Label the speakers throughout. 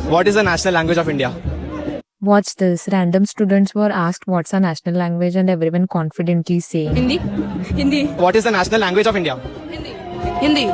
Speaker 1: What is the national language of India?
Speaker 2: Watch this. Random students were asked what's our national language and everyone confidently saying
Speaker 3: Hindi. Hindi.
Speaker 1: What is the national language of India?
Speaker 3: Hindi.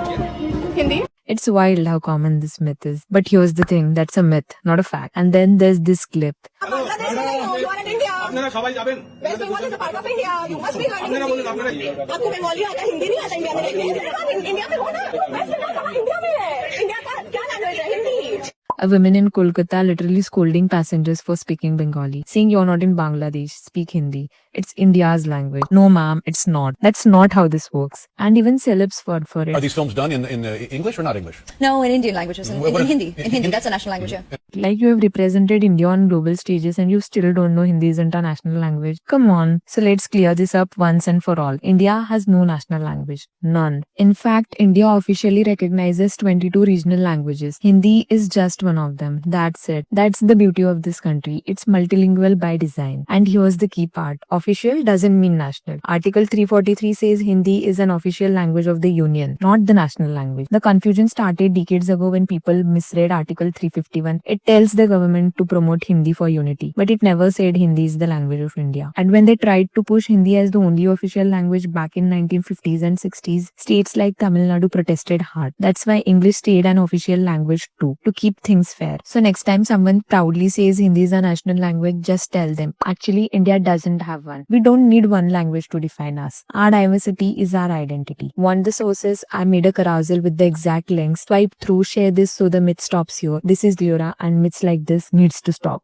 Speaker 3: Hindi.
Speaker 2: It's wild how common this myth is. But here's the thing, that's a myth, not a fact. And then there's this clip.
Speaker 3: You are in India. West Bengal is a part of India. You must be learning Hindi. आपको बंगाली आता है, हिंदी नहीं आता India में? India में हो ना? Waste Bengal कहाँ इंडिया में है? इंडिया का क्या लैंग्वेज है? Hindi.
Speaker 2: A woman in Kolkata literally scolding passengers for speaking Bengali, saying you're not in Bangladesh, speak Hindi. It's India's language. No ma'am, it's not. That's not how this works. And even celebs fought for it.
Speaker 4: Are these films done in English or not English?
Speaker 5: No, in Indian languages. In Hindi. In Hindi. That's a national language, yeah.
Speaker 2: Like you have represented India on global stages and you still don't know Hindi isn't a national language. Come on. So let's clear this up once and for all. India has no national language. None. In fact, India officially recognizes 22 regional languages. Hindi is just one of them. That's it. That's the beauty of this country. It's multilingual by design. And here's the key part. Official doesn't mean national. Article 343 says Hindi is an official language of the Union, not the national language. The confusion started decades ago when people misread Article 351. It tells the government to promote Hindi for unity, but it never said Hindi is the language of India. And when they tried to push Hindi as the only official language back in 1950s and 60s, states like Tamil Nadu protested hard. That's why English stayed an official language too, to keep things fair. So next time someone proudly says Hindi is a national language, just tell them, actually India doesn't have one. We don't need one language to define us. Our diversity is our identity. Want the sources? I made a carousel with the exact links. Swipe through, share this so the myth stops here. This is Leora and myths like this needs to stop.